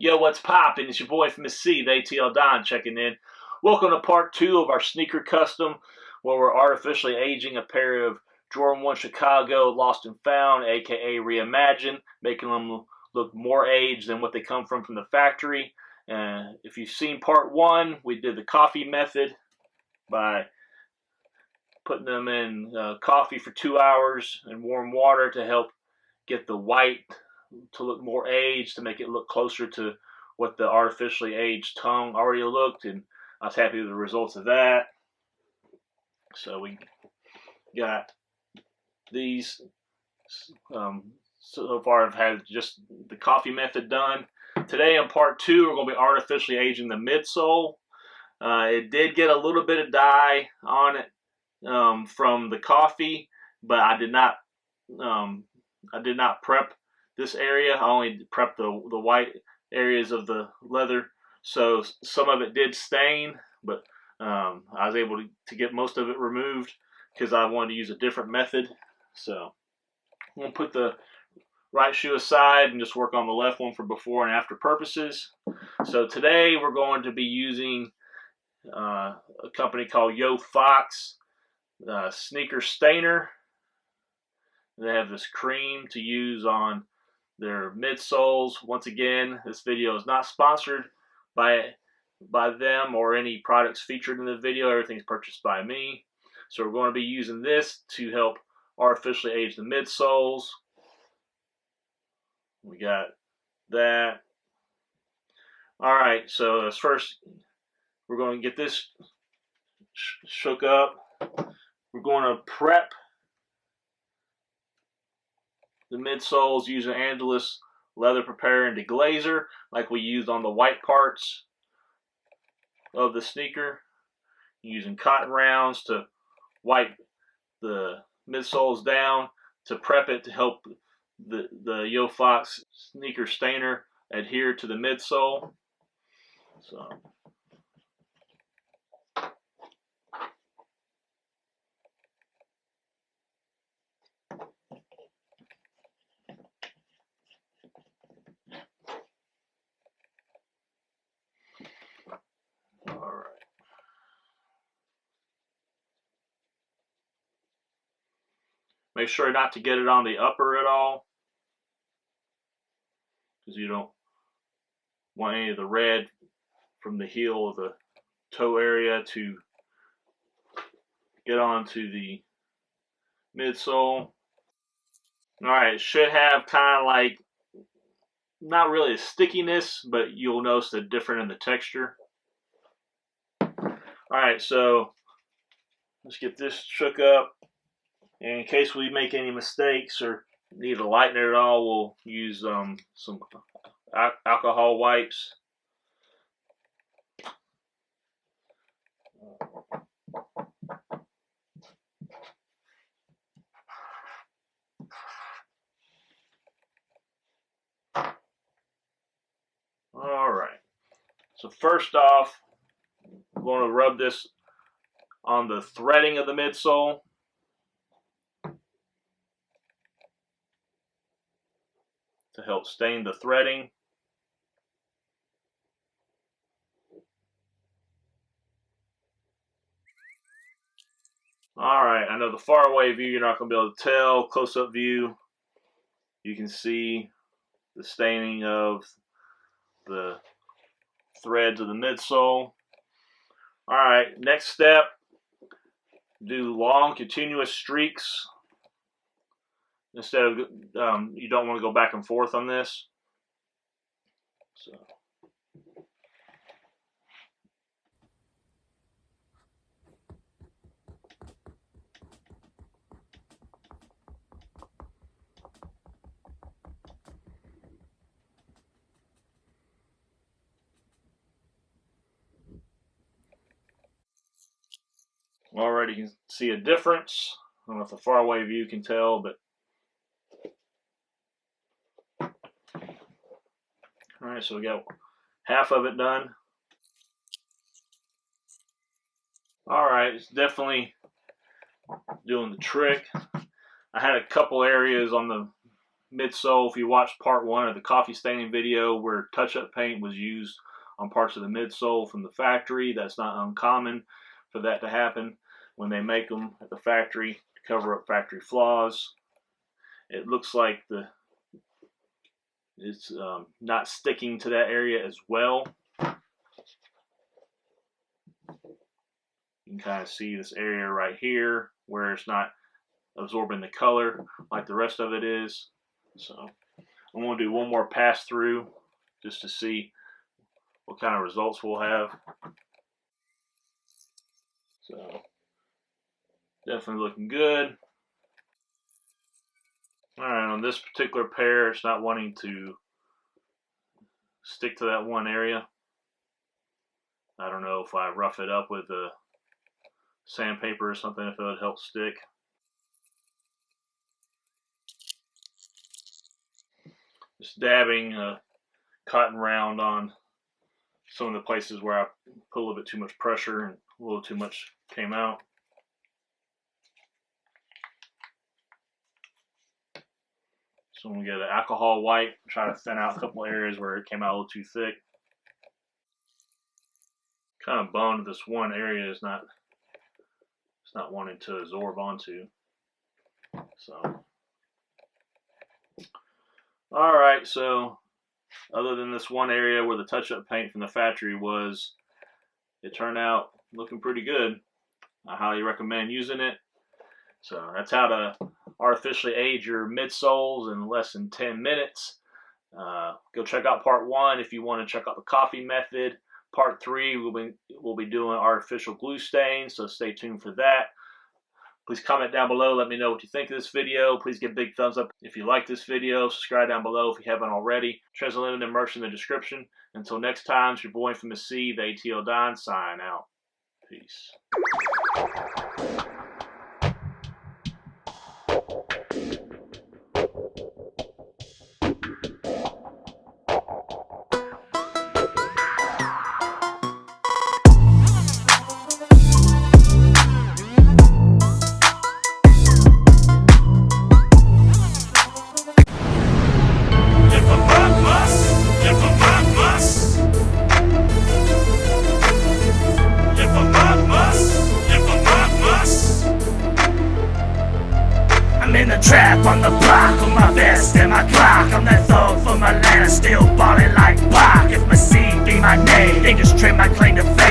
Yo, what's poppin'? It's your boy from Mississippi, the ATL Don, checking in. Welcome to part 2 of our sneaker custom, where we're artificially aging a pair of Jordan 1 Chicago Lost and Found, aka Reimagined, making them look more aged than what they come from the factory. If you've seen part 1, we did the coffee method by putting them in coffee for 2 hours and warm water to help get the white to look more aged, to make it look closer to what the artificially aged tongue already looked, and I was happy with the results of that. So we got these. So far I've had just the coffee method done. Today in part 2 we're going to be artificially aging the midsole. It did get a little bit of dye on it from the coffee, but I did not prep this area. I only prepped the white areas of the leather, so some of it did stain, but I was able to get most of it removed because I wanted to use a different method. So I'm going to put the right shoe aside and just work on the left one for before and after purposes. So today we're going to be using a company called Yo Fox sneaker stainer. They have this cream to use on their midsoles. Once again, this video is not sponsored by them or any products featured in the video. Everything's purchased by me. So we're going to be using this to help artificially age the midsoles. We got that. Alright, so as first we're going to get this shook up. We're going to prep the midsoles using Unltd leather prepare and deglazer like we used on the white parts of the sneaker, using cotton rounds to wipe the midsoles down to prep it to help the Yo Fox sneaker stainer adhere to the midsole. So alright. Make sure not to get it on the upper at all, because you don't want any of the red from the heel of the toe area to get onto the midsole. Alright, it should have kind of like, not really a stickiness, but you'll notice the difference in the texture. Alright, so let's get this shook up. And in case we make any mistakes or need to lighten it at all, we'll use some alcohol wipes. Alright, so first off, I'm going to rub this on the threading of the midsole. To help stain the threading. Alright, I know the far away view you're not going to be able to tell. Close-up view, you can see the staining of the threads of the midsole. Alright, next step, do long continuous streaks. Instead of, you don't want to go back and forth on this. So. Already you can see a difference. I don't know if the far away view can tell, but alright, so we got half of it done. Alright, it's definitely doing the trick. I had a couple areas on the midsole. If you watched part 1 of the coffee staining video where touch-up paint was used on parts of the midsole from the factory, that's not uncommon for that to happen when they make them at the factory to cover up factory flaws. It looks like it's not sticking to that area as well. You can kind of see this area right here where it's not absorbing the color like the rest of it is. So I'm going to do one more pass through just to see what kind of results we'll have. So definitely looking good. Alright, on this particular pair, it's not wanting to stick to that one area. I don't know if I rough it up with a sandpaper or something, if it would help stick. Just dabbing cotton round on some of the places where I put a little bit too much pressure and a little too much came out. So I'm going to get an alcohol wipe, try to thin out a couple areas where it came out a little too thick. Kind of bummed this one area is not, it's not wanting to absorb onto. So, alright, so other than this one area where the touch-up paint from the factory was, it turned out looking pretty good. I highly recommend using it. So that's how to artificially age your midsoles in less than 10 minutes. Go check out part 1 if you want to check out the coffee method. Part 3 we'll be doing artificial glue stains, so stay tuned for that. Please comment down below, let me know what you think of this video. Please give a big thumbs up if you like this video. Subscribe down below if you haven't already. Trenz Unltd merch in the description. Until next time, it's your boy from the sea, the ATL Don, sign out. Peace. I'm in the trap on the block with my vest and my Glock. I'm that thug for my land, still ballin' like Bach. If my seed be my name, they just trim my claim to fame.